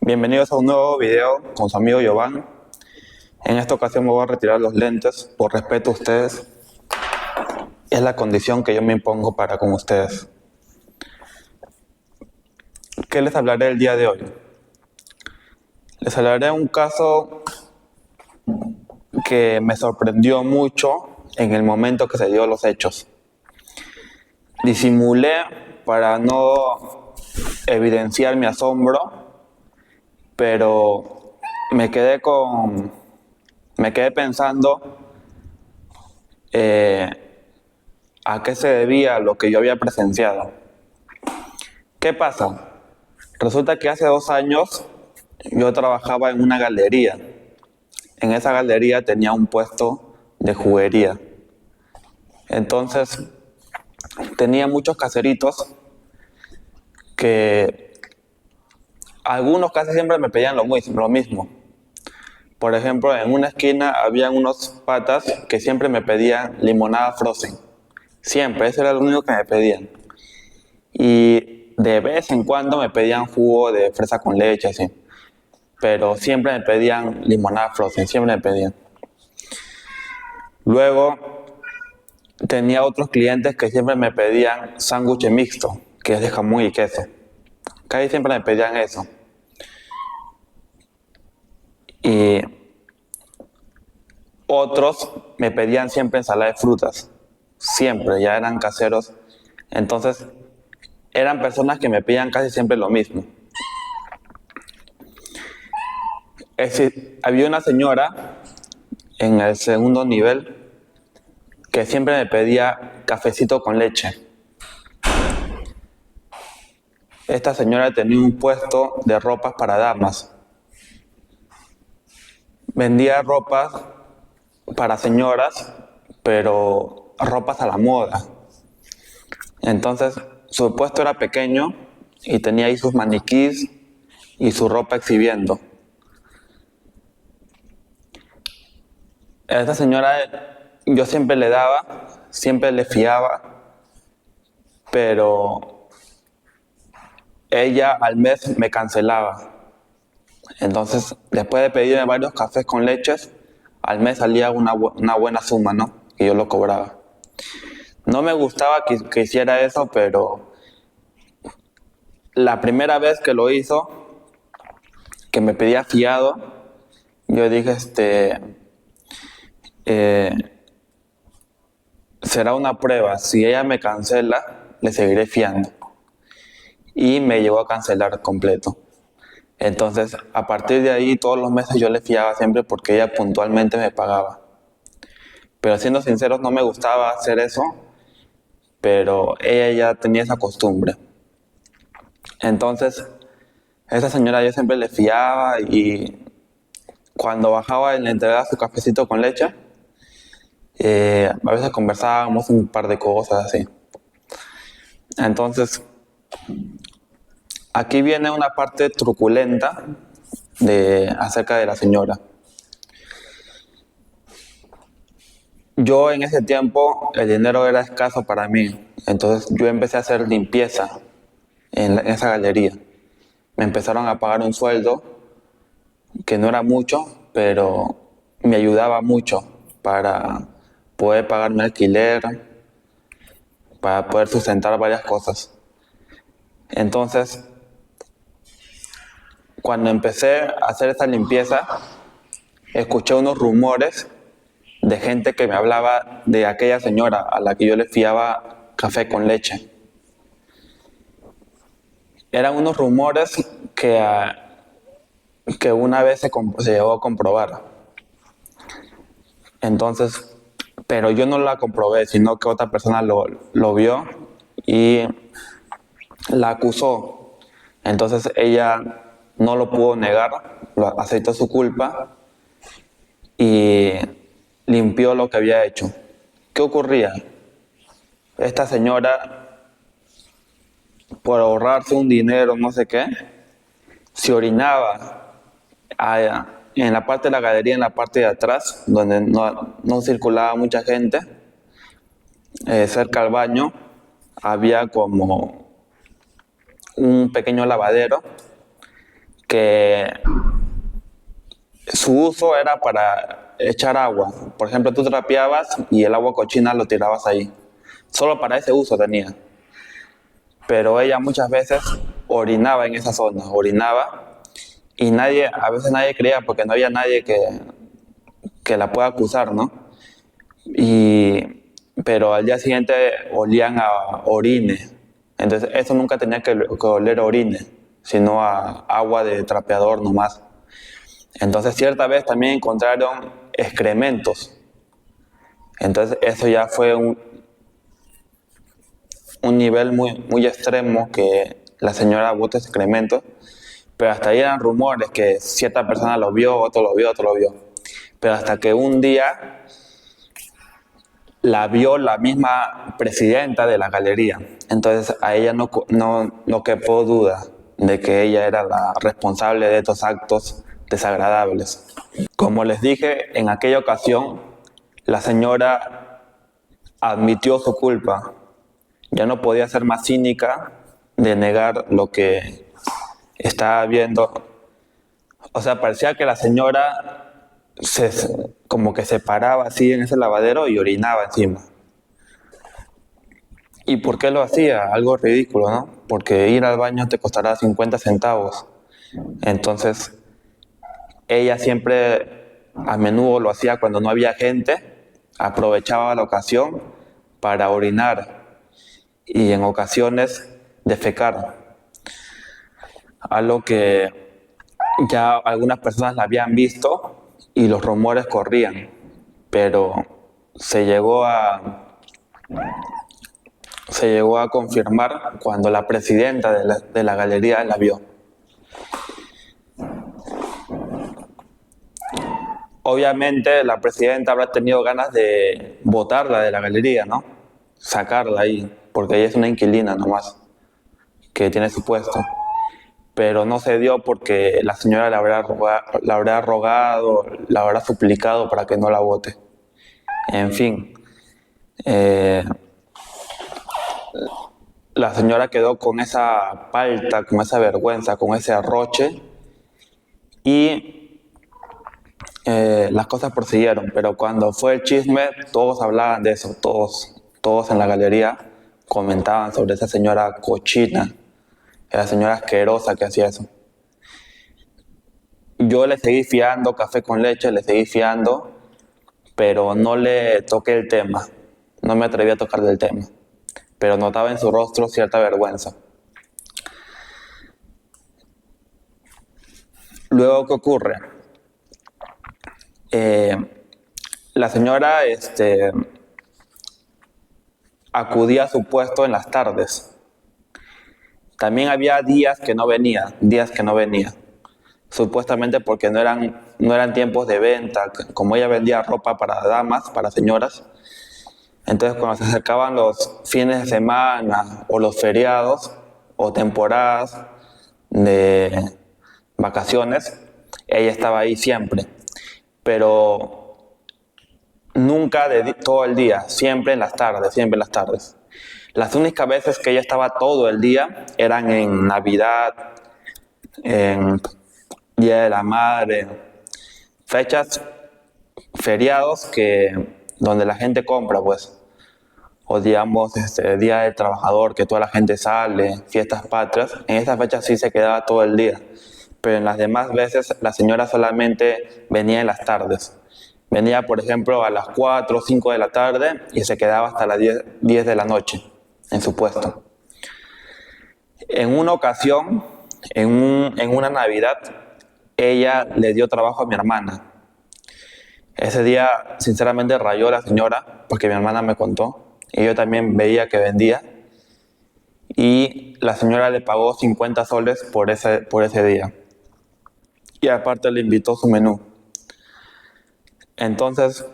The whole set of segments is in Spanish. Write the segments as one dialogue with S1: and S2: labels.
S1: Bienvenidos a un nuevo video con su amigo Giovanni. En esta ocasión me voy a retirar los lentes por respeto a ustedes. Es la condición que yo me impongo para con ustedes. ¿Qué les hablaré el día de hoy? Les hablaré de un caso que me sorprendió mucho en el momento que se dio los hechos. Disimulé para no evidenciar mi asombro, pero me quedé pensando a qué se debía lo que yo había presenciado. ¿Qué pasa? Resulta que hace 2 años yo trabajaba en una galería. En esa galería tenía un puesto de juguería. Entonces tenía muchos caseritos que algunos casi siempre me pedían lo mismo. Por ejemplo, en una esquina habían unos patas que siempre me pedían limonada frozen. Siempre, eso era lo único que me pedían. Y de vez en cuando me pedían jugo de fresa con leche, así. Pero siempre me pedían limonada frozen, siempre me pedían. Luego tenía otros clientes que siempre me pedían sándwich mixto, que es de jamón y queso. Casi siempre me pedían eso. Y otros me pedían siempre ensalada de frutas. Siempre, ya eran caseros. Entonces, eran personas que me pedían casi siempre lo mismo. Es decir, había una señora en el segundo nivel que siempre me pedía cafecito con leche. Esta señora tenía un puesto de ropas para damas. Vendía ropas para señoras, pero ropas a la moda. Entonces, su puesto era pequeño y tenía ahí sus maniquís y su ropa exhibiendo. A esta señora yo siempre le daba, siempre le fiaba, pero ella al mes me cancelaba. Entonces, después de pedirme varios cafés con leches, al mes salía una buena suma, ¿no? Que yo lo cobraba. No me gustaba que hiciera eso, pero la primera vez que lo hizo, que me pedía fiado, yo dije, será una prueba. Si ella me cancela, le seguiré fiando. Y me llegó a cancelar completo. Entonces, a partir de ahí, todos los meses yo le fiaba siempre porque ella puntualmente me pagaba. Pero siendo sinceros, no me gustaba hacer eso, pero ella ya tenía esa costumbre. Entonces, esa señora yo siempre le fiaba y cuando bajaba y le entregaba su cafecito con leche, a veces conversábamos un par de cosas así. Entonces, aquí viene una parte truculenta acerca de la señora. Yo en ese tiempo el dinero era escaso para mí, entonces yo empecé a hacer limpieza en esa galería. Me empezaron a pagar un sueldo que no era mucho, pero me ayudaba mucho para poder pagar mi alquiler, para poder sustentar varias cosas. Entonces, cuando empecé a hacer esta limpieza, escuché unos rumores de gente que me hablaba de aquella señora a la que yo le fiaba café con leche. Eran unos rumores que una vez se llegó a comprobar. Entonces, pero yo no la comprobé, sino que otra persona lo vio y la acusó. Entonces ella no lo pudo negar, aceptó su culpa y limpió lo que había hecho. ¿Qué ocurría? Esta señora, por ahorrarse un dinero, no sé qué, se orinaba en la parte de la galería, en la parte de atrás, donde no circulaba mucha gente. Cerca al baño había como un pequeño lavadero que su uso era para echar agua. Por ejemplo, tú trapeabas y el agua cochina lo tirabas ahí. Solo para ese uso tenía. Pero ella muchas veces orinaba en esa zona, orinaba, y a veces nadie creía porque no había nadie que la pueda acusar, ¿no? Pero al día siguiente olían a orine. Entonces eso nunca tenía que oler a orine, sino a agua de trapeador nomás. Entonces cierta vez también encontraron excrementos. Entonces eso ya fue un nivel muy extremo, que la señora botó excrementos. Pero hasta ahí eran rumores que cierta persona lo vio, otro lo vio, otro lo vio. Pero hasta que un día la vio la misma presidenta de la galería. Entonces a ella no quedó duda de que ella era la responsable de estos actos desagradables. Como les dije, en aquella ocasión la señora admitió su culpa. Ya no podía ser más cínica de negar lo que estaba viendo. O sea, parecía que la señora como que se paraba así en ese lavadero y orinaba encima. ¿Y por qué lo hacía? Algo ridículo, ¿no? Porque ir al baño te costará 50 centavos. Entonces, ella siempre, a menudo lo hacía cuando no había gente, aprovechaba la ocasión para orinar y en ocasiones defecar. Algo que ya algunas personas la habían visto y los rumores corrían, pero se llegó a confirmar cuando la presidenta de la galería la vio. Obviamente la presidenta habrá tenido ganas de botarla de la galería, ¿no? Sacarla ahí, porque ella es una inquilina nomás, que tiene su puesto. Pero no se dio porque la señora la habrá rogado, la habrá suplicado para que no la vote. En fin, la señora quedó con esa palta, con esa vergüenza, con ese arroche, y las cosas prosiguieron. Pero cuando fue el chisme, todos hablaban de eso, todos en la galería comentaban sobre esa señora cochina, esa señora asquerosa que hacía eso. Yo le seguí fiando café con leche, le seguí fiando, pero no le toqué el tema, no me atreví a tocarle el tema, pero notaba en su rostro cierta vergüenza. Luego, ¿qué ocurre? La señora acudía a su puesto en las tardes. También había días que no venía, supuestamente porque no eran tiempos de venta. Como ella vendía ropa para damas, para señoras, entonces cuando se acercaban los fines de semana o los feriados o temporadas de vacaciones, ella estaba ahí siempre, pero nunca todo el día, siempre en las tardes. Las únicas veces que ella estaba todo el día eran en Navidad, en Día de la Madre, fechas, feriados donde la gente compra, pues. O digamos, Día del Trabajador, que toda la gente sale, fiestas patrias. En esas fechas sí se quedaba todo el día. Pero en las demás veces la señora solamente venía en las tardes. Venía, por ejemplo, a las 4 o 5 de la tarde y se quedaba hasta las 10 de la noche en su puesto. En una ocasión, en una Navidad, ella le dio trabajo a mi hermana. Ese día, sinceramente, rayó la señora porque mi hermana me contó. Y yo también veía que vendía. Y la señora le pagó 50 soles por ese día. Y aparte le invitó su menú. Entonces,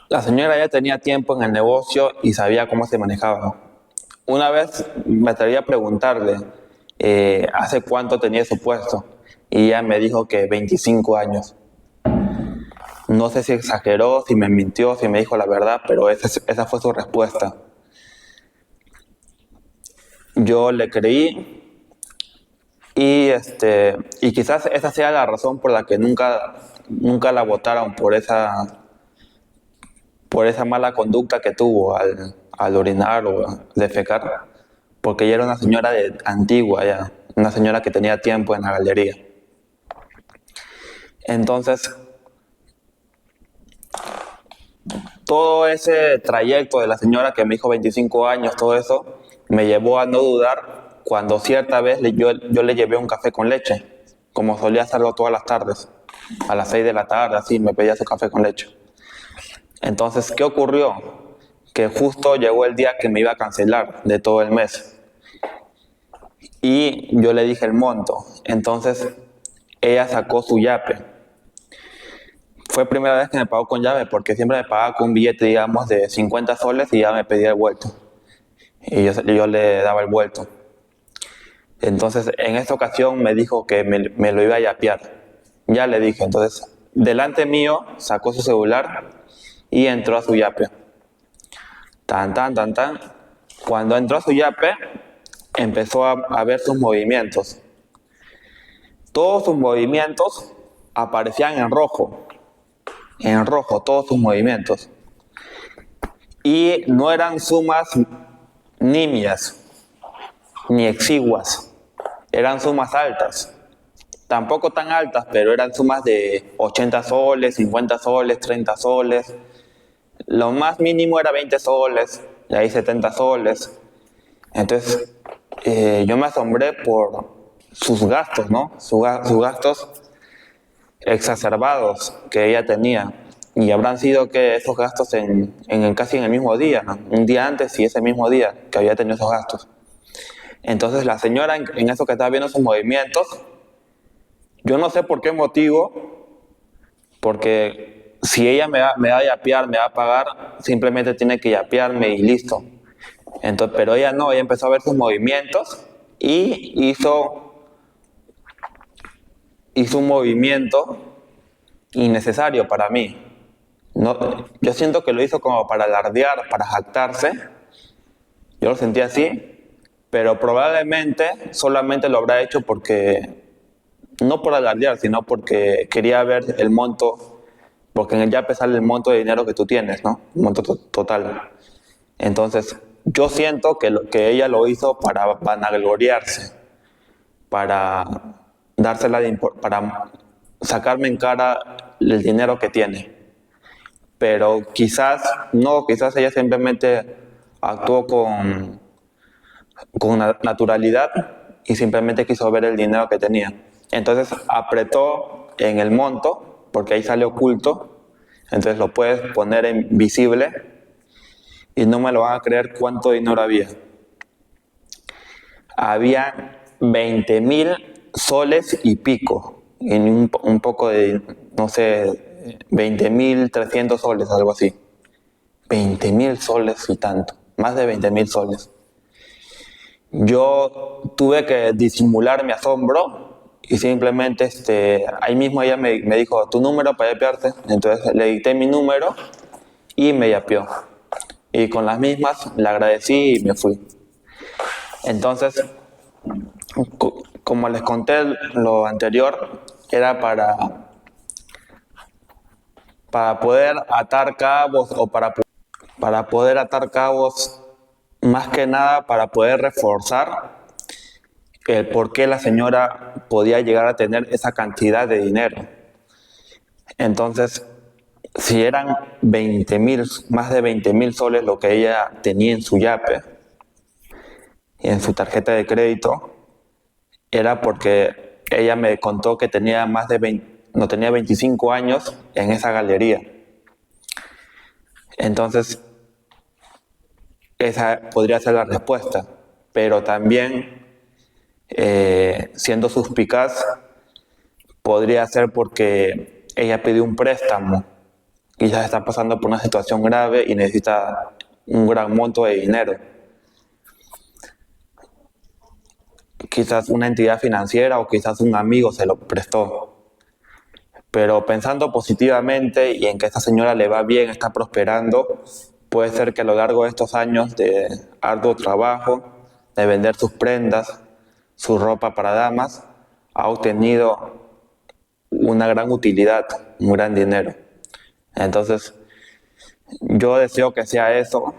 S1: la señora ya tenía tiempo en el negocio y sabía cómo se manejaba. Una vez me atreví a preguntarle hace cuánto tenía su puesto. Y ella me dijo que 25 años. No sé si exageró, si me mintió, si me dijo la verdad, pero esa fue su respuesta. Yo le creí Y quizás esa sea la razón por la que nunca la votaron por esa mala conducta que tuvo al orinar o defecar, porque ella era una señora antigua ya, una señora que tenía tiempo en la galería. Entonces, todo ese trayecto de la señora que me dijo 25 años, todo eso, me llevó a no dudar cuando cierta vez yo le llevé un café con leche, como solía hacerlo todas las tardes, a las 6 de la tarde, así, me pedía su café con leche. Entonces, ¿qué ocurrió? Que justo llegó el día que me iba a cancelar de todo el mes. Y yo le dije el monto. Entonces, ella sacó su yape. Fue primera vez que me pagó con llave, porque siempre me pagaba con un billete, digamos, de 50 soles y ya me pedía el vuelto. Y yo le daba el vuelto. Entonces, en esta ocasión me dijo que me lo iba a yapear. Ya le dije. Entonces, delante mío, sacó su celular y entró a su yape. Tan, tan, tan, tan. Cuando entró a su yape, empezó a ver sus movimientos. Todos sus movimientos aparecían en rojo, todos sus movimientos. Y no eran sumas nimias, ni exiguas, eran sumas altas. Tampoco tan altas, pero eran sumas de 80 soles, 50 soles, 30 soles. Lo más mínimo era 20 soles, y ahí 70 soles. Entonces, yo me asombré por sus gastos, ¿no? Sus gastos exacerbados que ella tenía. Y habrán sido que esos gastos casi en el mismo día, ¿no? Un día antes y ese mismo día que había tenido esos gastos. Entonces la señora en eso que estaba viendo sus movimientos, yo no sé por qué motivo, porque si ella me va a yapear, me va a pagar, simplemente tiene que yapearme y listo. Entonces, pero ella no, ella empezó a ver sus movimientos y hizo un movimiento innecesario para mí. No, yo siento que lo hizo como para alardear, para jactarse. Yo lo sentí así, pero probablemente solamente lo habrá hecho porque, no por alardear, sino porque quería ver el monto, porque en el YAPE sale el monto de dinero que tú tienes, ¿no? El monto total. Entonces, yo siento que ella lo hizo para vanagloriarse, para para sacarme en cara el dinero que tiene. Pero quizás ella simplemente actuó con naturalidad y simplemente quiso ver el dinero que tenía. Entonces apretó en el monto, porque ahí sale oculto, entonces lo puedes poner en visible y no me lo van a creer cuánto dinero había. Había 20,000 soles y pico, en un poco de, no sé, 20,300 soles, algo así. 20,000 soles y tanto, más de 20,000 soles. Yo tuve que disimular mi asombro y simplemente ahí mismo ella me dijo tu número para yapearte. Entonces le dicté mi número y me yapeó. Y con las mismas le agradecí y me fui. Entonces, como les conté lo anterior, era para poder atar cabos o para poder atar cabos, más que nada para poder reforzar el por qué la señora podía llegar a tener esa cantidad de dinero. Entonces, si eran 20,000, más de 20,000 soles lo que ella tenía en su yape y en su tarjeta de crédito, era porque ella me contó que tenía tenía 25 años en esa galería. Entonces, esa podría ser la respuesta, pero también, siendo suspicaz, podría ser porque ella pidió un préstamo, quizás está pasando por una situación grave y necesita un gran monto de dinero. Quizás una entidad financiera o quizás un amigo se lo prestó. Pero pensando positivamente y en que esta señora le va bien, está prosperando, puede ser que a lo largo de estos años de arduo trabajo, de vender sus prendas, su ropa para damas, ha obtenido una gran utilidad, un gran dinero. Entonces, yo deseo que sea eso,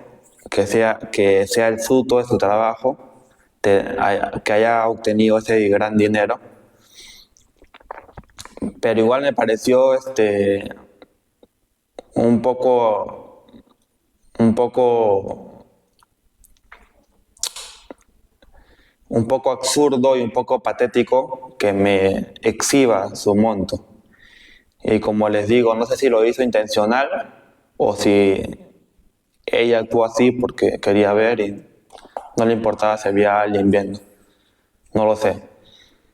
S1: que sea el fruto de su trabajo, que haya obtenido ese gran dinero. Pero igual me pareció un poco, un poco, un poco absurdo y un poco patético que me exhiba su monto. Y como les digo, no sé si lo hizo intencional o si ella actuó así porque quería ver y no le importaba si había alguien viendo. No lo sé.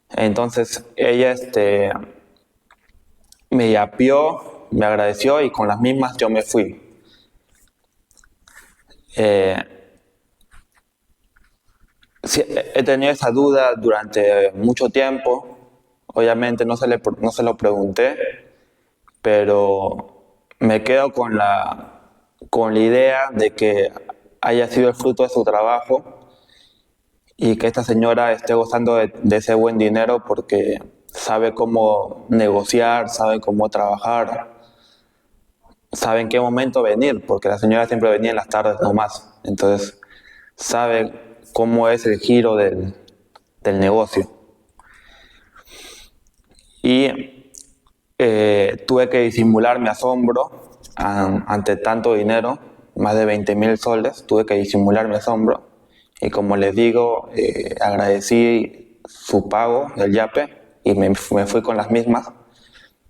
S1: Entonces ella me yapeó, me agradeció y con las mismas yo me fui. Eh, sí, he tenido esa duda durante mucho tiempo. Obviamente no se lo pregunté, pero me quedo con la idea de que haya sido el fruto de su trabajo y que esta señora esté gozando de ese buen dinero porque sabe cómo negociar, sabe cómo trabajar, sabe en qué momento venir, porque la señora siempre venía en las tardes nomás. Entonces, sabe cómo es el giro del negocio. Y tuve que disimular mi asombro ante tanto dinero, más de 20,000 soles, tuve que disimular mi asombro. Y como les digo, agradecí su pago del yape y me fui con las mismas,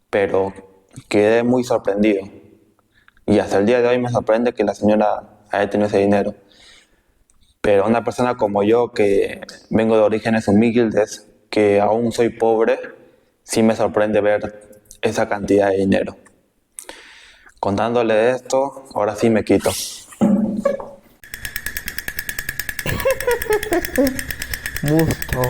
S1: pero quedé muy sorprendido. Y hasta el día de hoy me sorprende que la señora haya tenido ese dinero. Pero una persona como yo, que vengo de orígenes humildes, que aún soy pobre, sí me sorprende ver esa cantidad de dinero. Contándole esto, ahora sí me quito.
S2: Musto.